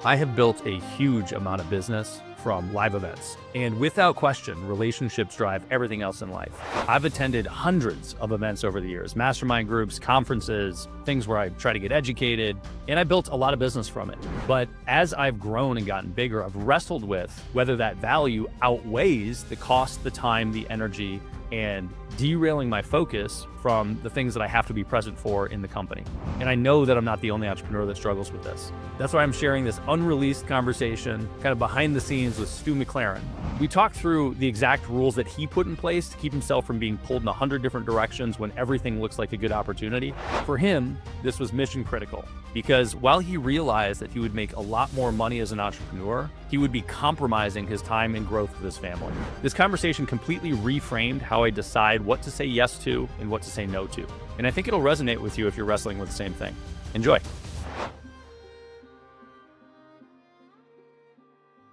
I have built a huge amount of business from live events, and without question, relationships drive everything else in life. I've attended hundreds of events over the years, mastermind groups, conferences, things where I try to get educated, and I built a lot of business from it. But as I've grown and gotten bigger, I've wrestled with whether that value outweighs the cost, the time, the energy, and derailing my focus from the things that I have to be present for in the company. And I know that I'm not the only entrepreneur that struggles with this. That's why I'm sharing this unreleased conversation, kind of behind the scenes with Stu McLaren. We talked through the exact rules that he put in place to keep himself from being pulled in 100 different directions when everything looks like a good opportunity. For him, this was mission critical because while he realized that he would make a lot more money as an entrepreneur, he would be compromising his time and growth with his family. This conversation completely reframed how I decide what to say yes to and what to say no to. And I think it'll resonate with you if you're wrestling with the same thing. Enjoy.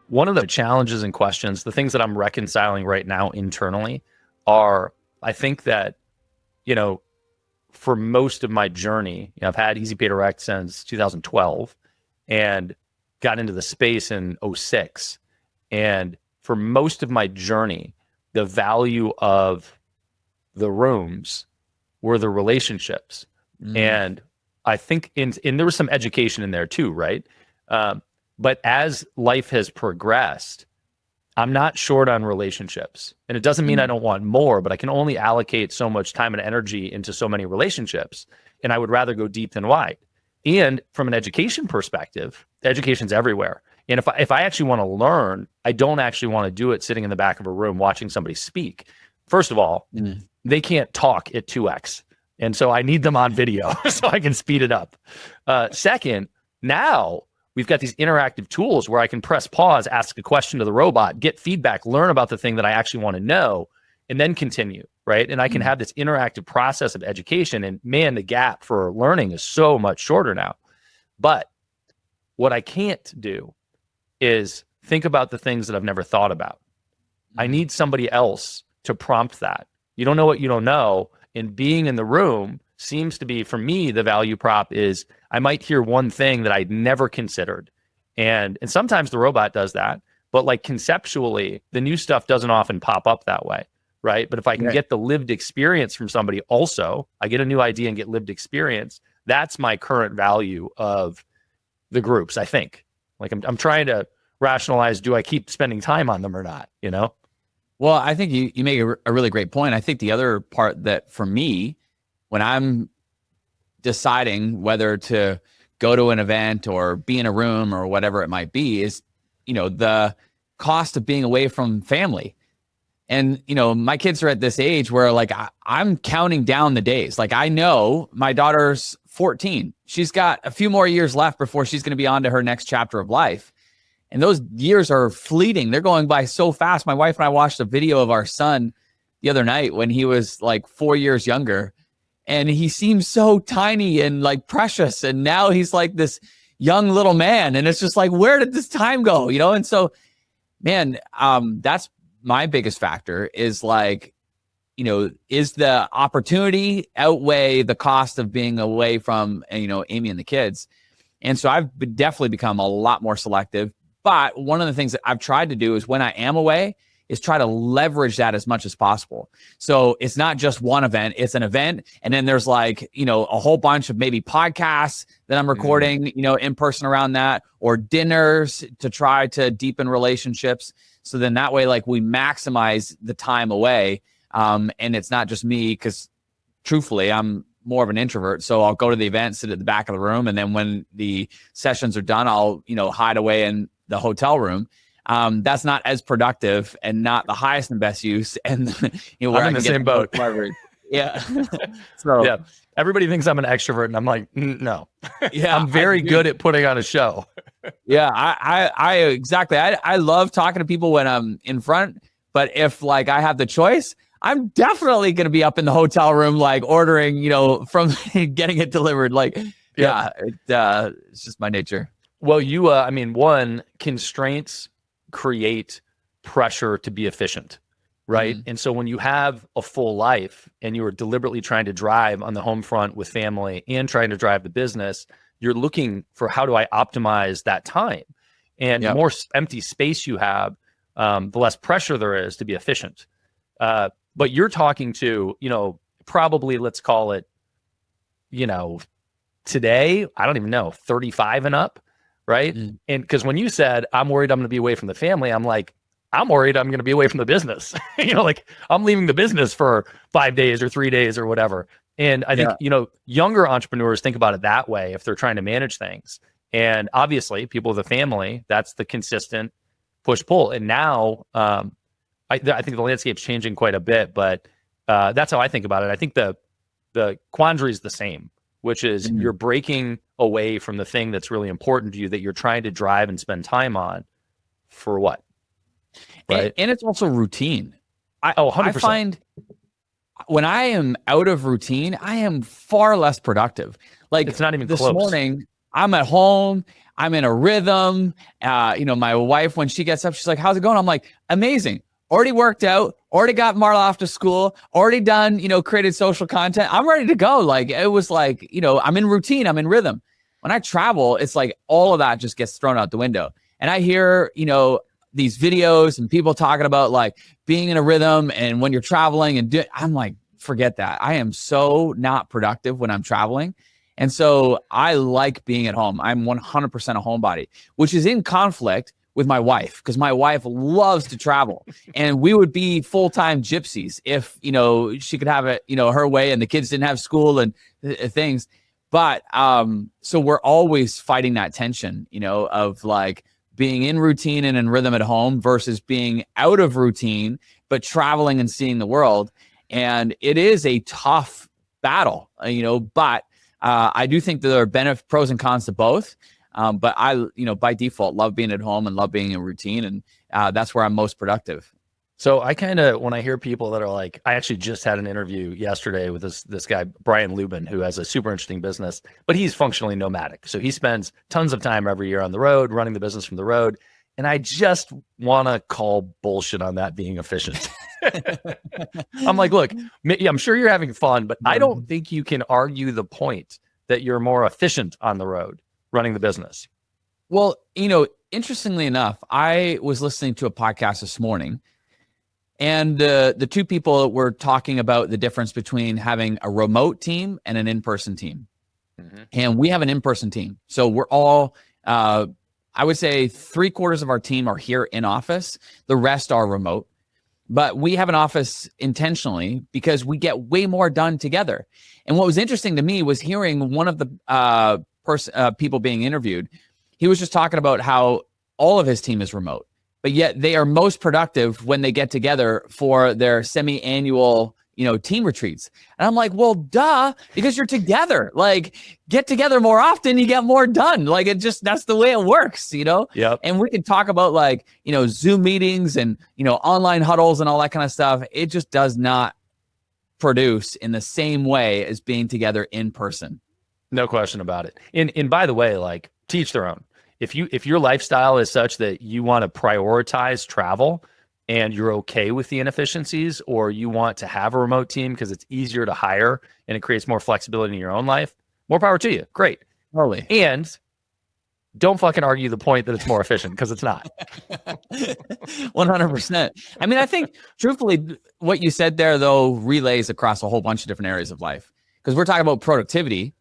One of the challenges and questions, the things that I'm reconciling right now internally are, I think that, for most of my journey, I've had Easy Pay Direct since 2012 and got into the space in 2006. And for most of my journey, the value of the rooms were the relationships. And I think and there was some education in there too, right? But as life has progressed, I'm not short on relationships. And it doesn't mean I don't want more, but I can only allocate so much time and energy into so many relationships. And I would rather go deep than wide. And from an education perspective, education's everywhere. And if I actually want to learn, I don't actually want to do it sitting in the back of a room watching somebody speak. First of all, they can't talk at 2x. And so I need them on video so I can speed it up. Second, now we've got these interactive tools where I can press pause, ask a question to the robot, get feedback, learn about the thing that I actually want to know, and then continue, right? And I can have this interactive process of education. And man, the gap for learning is so much shorter now. But what I can't do is think about the things that I've never thought about. I need somebody else to prompt that. You don't know what you don't know. And being in the room seems to be, for me, the value prop is I might hear one thing that I'd never considered. And sometimes the robot does that, but like conceptually, the new stuff doesn't often pop up that way, right? But if I can get the lived experience from somebody also, I get a new idea and get lived experience. That's my current value of the groups, I think. Like I'm trying to rationalize, do I keep spending time on them or not, Well, I think you make a really great point. I think the other part that for me, when I'm deciding whether to go to an event or be in a room or whatever it might be is, the cost of being away from family. And, my kids are at this age where like I'm counting down the days. Like I know my daughter's 14. She's got a few more years left before she's going to be on to her next chapter of life. And those years are fleeting. They're going by so fast. My wife and I watched a video of our son the other night when he was like 4 years younger. And he seems so tiny and like precious. And now he's like this young little man. And it's just like, where did this time go? And so, man, that's my biggest factor is like, is the opportunity outweigh the cost of being away from, Amy and the kids? And so I've definitely become a lot more selective. But one of the things that I've tried to do is when I am away is try to leverage that as much as possible. So it's not just one event, it's an event. And then there's like, a whole bunch of maybe podcasts that I'm recording, in person around that, or dinners to try to deepen relationships. So then that way, like we maximize the time away. And it's not just me, because truthfully, I'm more of an introvert. So I'll go to the event, sit at the back of the room. And then when the sessions are done, I'll, hide away in the hotel room. That's not as productive and not the highest and best use. And where I'm in the same boat. Yeah. So yeah, everybody thinks I'm an extrovert, and I'm like, no. Yeah, I'm very good at putting on a show. Yeah, I exactly. I love talking to people when I'm in front, but if like I have the choice, I'm definitely going to be up in the hotel room, like ordering, from getting it delivered. Like, it's just my nature. Well, one, constraints create pressure to be efficient, right? And so when you have a full life and you are deliberately trying to drive on the home front with family and trying to drive the business, you're looking for how do I optimize that time? And the more empty space you have, the less pressure there is to be efficient. But you're talking to, probably let's call it, today, I don't even know, 35 and up, right? And because when you said, I'm worried I'm going to be away from the family, I'm like, I'm worried I'm going to be away from the business. Like I'm leaving the business for 5 days or 3 days or whatever. And I think, younger entrepreneurs think about it that way if they're trying to manage things. And obviously people with a family, that's the consistent push pull. And now I think the landscape's changing quite a bit, but that's how I think about it. I think the quandary is the same, which is you're breaking away from the thing that's really important to you that you're trying to drive and spend time on for what? Right. And it's also routine. 100%. I find when I am out of routine, I am far less productive. Like it's not even this close. Morning, I'm at home. I'm in a rhythm. My wife, when she gets up, she's like, how's it going? I'm like, amazing. Already worked out, already got Marla off to school, already done, created social content. I'm ready to go. Like, it was like, I'm in routine, I'm in rhythm. When I travel, it's like all of that just gets thrown out the window. And I hear, these videos and people talking about like being in a rhythm and when you're traveling and I'm like, forget that. I am so not productive when I'm traveling. And so I like being at home. I'm 100% a homebody, which is in conflict with my wife because my wife loves to travel and we would be full-time gypsies if, she could have it, her way and the kids didn't have school and things. But so we're always fighting that tension, of like being in routine and in rhythm at home versus being out of routine, but traveling and seeing the world. And it is a tough battle, but I do think that there are pros and cons to both. But I, by default, love being at home and love being in routine. And that's where I'm most productive. So I kind of, when I hear people that are like, I actually just had an interview yesterday with this guy, Brian Lubin, who has a super interesting business, but he's functionally nomadic. So he spends tons of time every year on the road, running the business from the road. And I just want to call bullshit on that being efficient. I'm like, look, I'm sure you're having fun, but I don't think you can argue the point that you're more efficient on the road running the business. Well, interestingly enough, I was listening to a podcast this morning. And the two people were talking about the difference between having a remote team and an in-person team. And we have an in-person team. So we're all, I would say 3/4 of our team are here in office. The rest are remote. But we have an office intentionally because we get way more done together. And what was interesting to me was hearing one of the people being interviewed. He was just talking about how all of his team is remote. But yet they are most productive when they get together for their semi-annual, team retreats. And I'm like, well, duh, because you're together. Like, get together more often, you get more done. Like, that's the way it works, Yep. And we can talk about like, Zoom meetings and, online huddles and all that kind of stuff. It just does not produce in the same way as being together in person. No question about it. And by the way, like, teach their own. If your lifestyle is such that you want to prioritize travel and you're okay with the inefficiencies, or you want to have a remote team because it's easier to hire and it creates more flexibility in your own life, more power to you. Great. Totally. And don't fucking argue the point that it's more efficient because it's not. 100%. I mean, I think truthfully, what you said there, though, relays across a whole bunch of different areas of life because we're talking about productivity.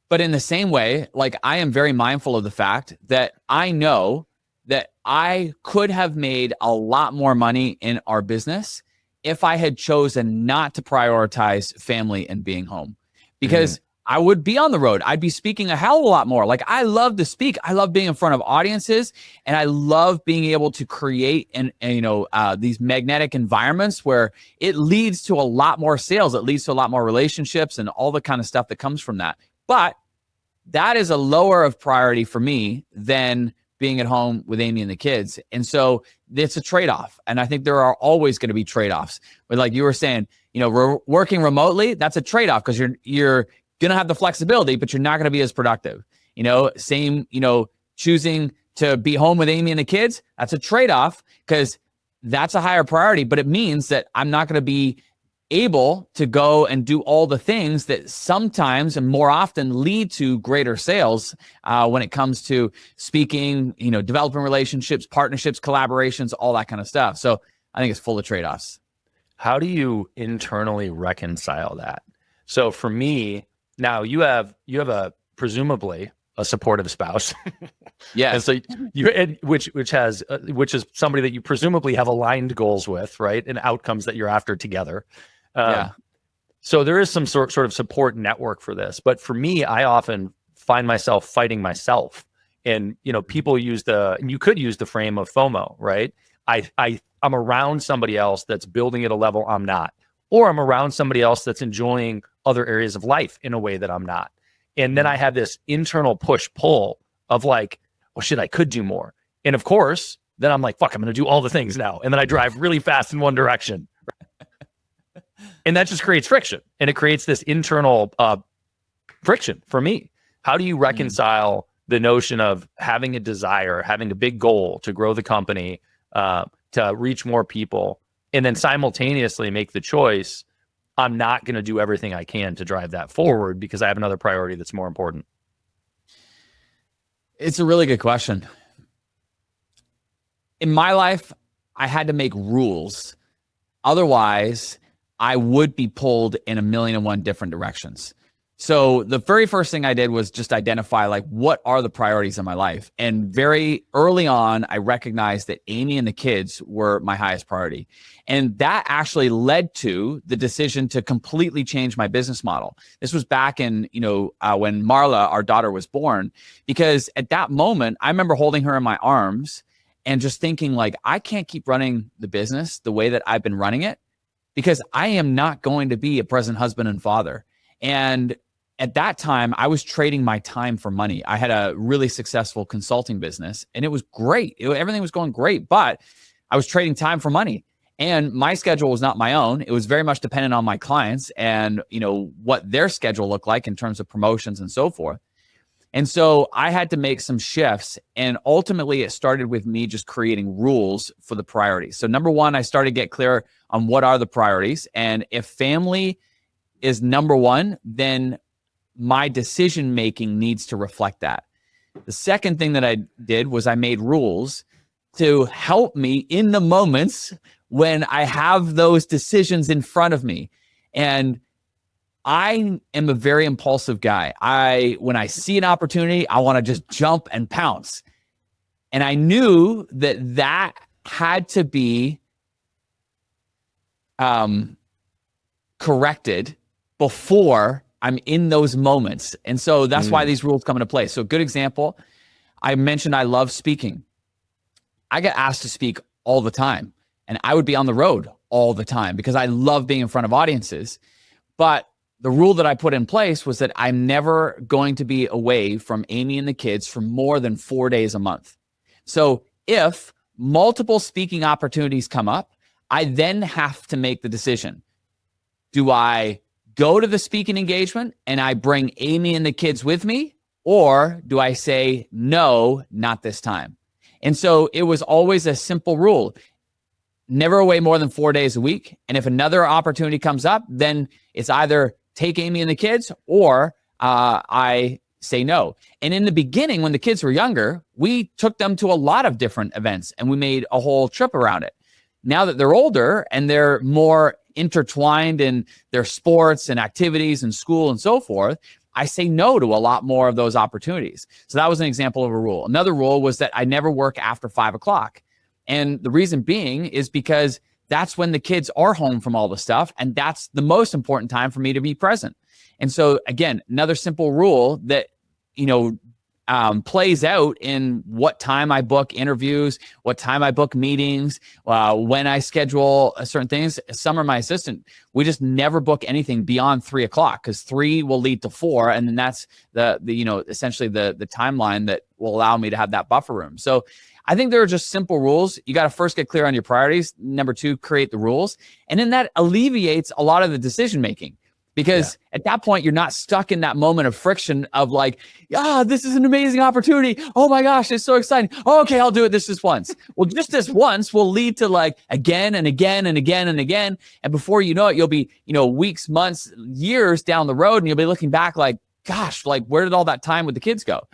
But in the same way, like I am very mindful of the fact that I know that I could have made a lot more money in our business if I had chosen not to prioritize family and being home, because I would be on the road. I'd be speaking a hell of a lot more. Like I love to speak. I love being in front of audiences, and I love being able to create these magnetic environments where it leads to a lot more sales. It leads to a lot more relationships and all the kind of stuff that comes from that. But that is a lower of priority for me than being at home with Amy and the kids. And so it's a trade-off. And I think there are always going to be trade-offs. But like you were saying, working remotely, that's a trade-off because you're going to have the flexibility, but you're not going to be as productive. Choosing to be home with Amy and the kids, that's a trade-off because that's a higher priority, but it means that I'm not going to be able to go and do all the things that sometimes and more often lead to greater sales when it comes to speaking, developing relationships, partnerships, collaborations, all that kind of stuff. So I think it's full of trade-offs. How do you internally reconcile that? So for me, now you have presumably a supportive spouse. Yeah. And so which is somebody that you presumably have aligned goals with, right? And outcomes that you're after together. Yeah. So there is some sort of support network for this. But for me, I often find myself fighting myself. And, people you could use the frame of FOMO, right? I'm around somebody else that's building at a level I'm not, or I'm around somebody else that's enjoying other areas of life in a way that I'm not. And then I have this internal push-pull of like, oh shit, I could do more. And of course, then I'm like, fuck, I'm going to do all the things now. And then I drive really fast in one direction. And that just creates friction. And it creates this internal friction for me. How do you reconcile the notion of having a desire, having a big goal to grow the company, to reach more people, and then simultaneously make the choice, I'm not going to do everything I can to drive that forward because I have another priority that's more important? It's a really good question. In my life, I had to make rules. Otherwise, I would be pulled in a million and one different directions. So the very first thing I did was just identify like, what are the priorities in my life? And very early on, I recognized that Amy and the kids were my highest priority. And that actually led to the decision to completely change my business model. This was back in, when Marla, our daughter, was born, because at that moment, I remember holding her in my arms and just thinking like, I can't keep running the business the way that I've been running it, because I am not going to be a present husband and father. And at that time, I was trading my time for money. I had a really successful consulting business and it was great. Everything was going great, but I was trading time for money. And my schedule was not my own. It was very much dependent on my clients and, what their schedule looked like in terms of promotions and so forth. And so I had to make some shifts. And ultimately, it started with me just creating rules for the priorities. So number one, I started to get clear on what are the priorities. And if family is number one, then my decision-making needs to reflect that. The second thing that I did was I made rules to help me in the moments when I have those decisions in front of me. And I am a very impulsive guy. When I see an opportunity, I want to just jump and pounce. And I knew that had to be corrected before I'm in those moments. And so that's why these rules come into play. So good example, I mentioned I love speaking. I get asked to speak all the time, and I would be on the road all the time because I love being in front of audiences. But the rule that I put in place was that I'm never going to be away from Amy and the kids for more than 4 days a month. So if multiple speaking opportunities come up, I then have to make the decision. Do I go to the speaking engagement and I bring Amy and the kids with me? Or do I say, no, not this time? And so it was always a simple rule. Never away more than 4 days a week. And if another opportunity comes up, then it's either take Amy and the kids or I say no. And in the beginning, when the kids were younger, we took them to a lot of different events and we made a whole trip around it. Now that they're older and they're more intertwined in their sports and activities and school and so forth, I say no to a lot more of those opportunities. So that was an example of a rule. Another rule was that I never work after 5 o'clock. And the reason being is because that's when the kids are home from all the stuff. And that's the most important time for me to be present. And so again, another simple rule that, plays out in what time I book interviews, what time I book meetings, when I schedule certain things. Summer, my assistant, we just never book anything beyond 3 o'clock because 3 will lead to 4. And then that's essentially the timeline that will allow me to have that buffer room. So I think there are just simple rules. You got to first get clear on your priorities. Number 2, create the rules. And then that alleviates a lot of the decision-making. Because at that point, you're not stuck in that moment of friction of like, this is an amazing opportunity. Oh my gosh, it's so exciting. Oh, okay, I'll do it this once. Well, just this once will lead to like again and again and again and again. And before you know it, you'll be, weeks, months, years down the road, and you'll be looking back like, gosh, like where did all that time with the kids go?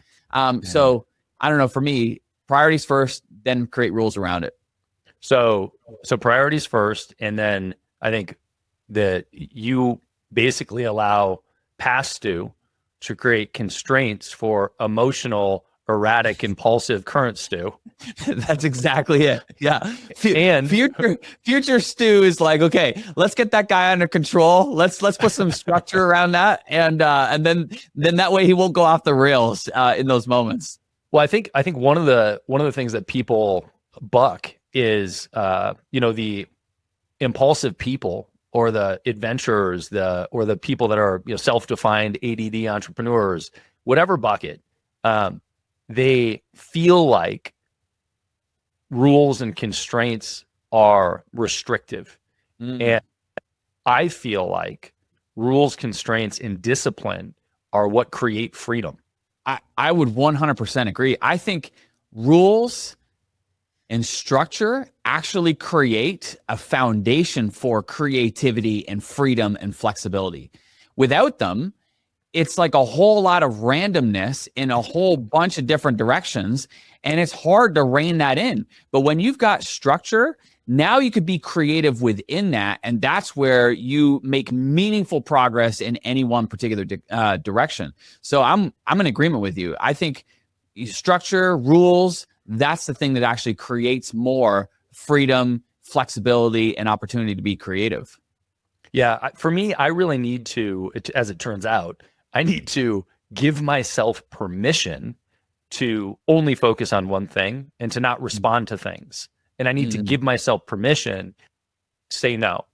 So I don't know, for me, priorities first, then create rules around it. So priorities first. And then I think that you basically allow past Stu to create constraints for emotional, erratic, impulsive current Stu. That's exactly it. Yeah. And future Stu is like, okay, let's get that guy under control. Let's put some structure around that. And then that way he won't go off the rails in those moments. Well, I think one of the things that people buck is the impulsive people, or the adventurers, or the people that are self-defined ADD entrepreneurs, whatever bucket, they feel like rules and constraints are restrictive. And I feel like rules, constraints, and discipline are what create freedom. I would 100% agree. I think rules and structure actually create a foundation for creativity and freedom and flexibility. Without them, it's like a whole lot of randomness in a whole bunch of different directions, and it's hard to rein that in. But when you've got structure, now you could be creative within that, and that's where you make meaningful progress in any one particular direction. So I'm in agreement with you. I think structure, rules, that's the thing that actually creates more freedom, flexibility, and opportunity to be creative. Yeah, for me, I really need to, as it turns out, I need to give myself permission to only focus on one thing and to not respond to things. And I need to give myself permission to say no.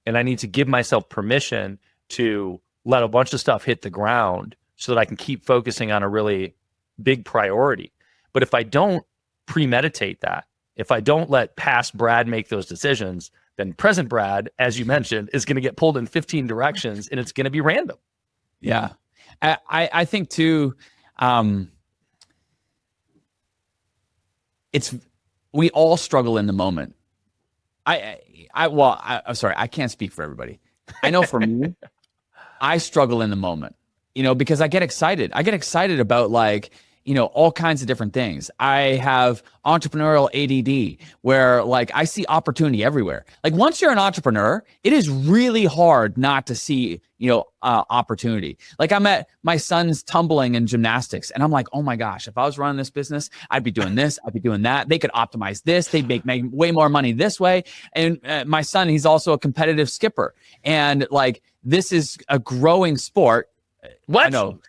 And I need to give myself permission to let a bunch of stuff hit the ground so that I can keep focusing on a really big priority. But if I don't premeditate that, if I don't let past Brad make those decisions, then present Brad, as you mentioned, is going to get pulled in 15 directions, and it's going to be random. Yeah. I think too, we all struggle in the moment. I'm sorry, I can't speak for everybody. I know for me, I struggle in the moment, because I get excited. I get excited about all kinds of different things. I have entrepreneurial ADD where I see opportunity everywhere. Once you're an entrepreneur, it is really hard not to see, opportunity. I'm at my son's tumbling and gymnastics, and I'm like, oh my gosh, if I was running this business, I'd be doing this, I'd be doing that. They could optimize this. They'd make way more money this way. And my son, he's also a competitive skipper. And this is a growing sport. What? I know.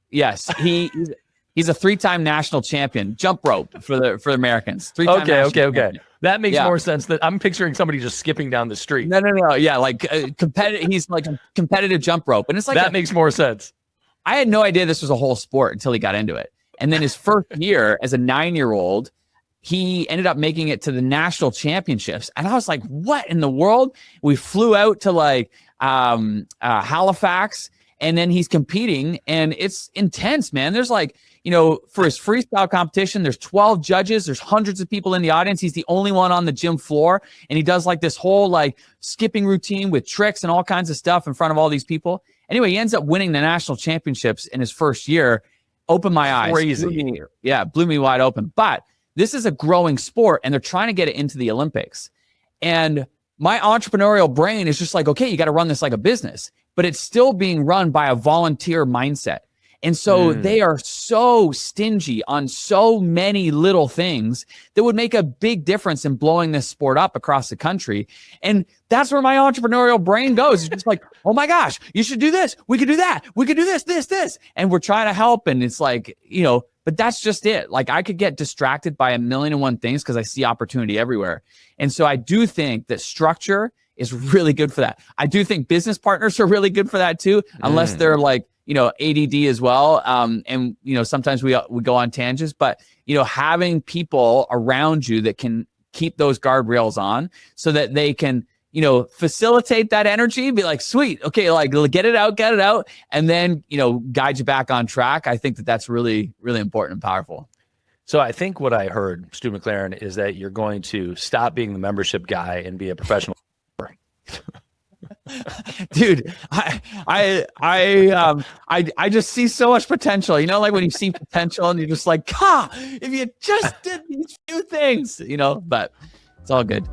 Yes. He's a 3-time national champion, jump rope for the Americans. Okay. That makes more sense. That I'm picturing somebody just skipping down the street. No. Yeah, competitive. He's like a competitive jump rope, and it's that makes more sense. I had no idea this was a whole sport until he got into it. And then his first year as a 9-year-old, he ended up making it to the national championships, and I was like, "What in the world?" We flew out to Halifax. And then he's competing, and it's intense, man. There's for his freestyle competition, there's 12 judges. There's hundreds of people in the audience. He's the only one on the gym floor. And he does this whole skipping routine with tricks and all kinds of stuff in front of all these people. Anyway, he ends up winning the national championships in his first year. Opened my eyes. Crazy. Blew me wide open. But this is a growing sport, and they're trying to get it into the Olympics. And my entrepreneurial brain is just okay, you got to run this like a business, but it's still being run by a volunteer mindset. And so they are so stingy on so many little things that would make a big difference in blowing this sport up across the country. And that's where my entrepreneurial brain goes. It's just oh my gosh, you should do this. We could do that. We could do this. And we're trying to help. And it's but that's just it. I could get distracted by a million and one things because I see opportunity everywhere. And so I do think that structure is really good for that. I do think business partners are really good for that too, unless they're ADD as well. And sometimes we go on tangents, but having people around you that can keep those guardrails on so that they can, facilitate that energy, be like, sweet, okay, like get it out, and then, guide you back on track. I think that that's really, really important and powerful. So I think what I heard, Stu McLaren, is that you're going to stop being the membership guy and be a professional. Dude, I just see so much potential. Like when you see potential and you're just like, if you just did these few things, but it's all good.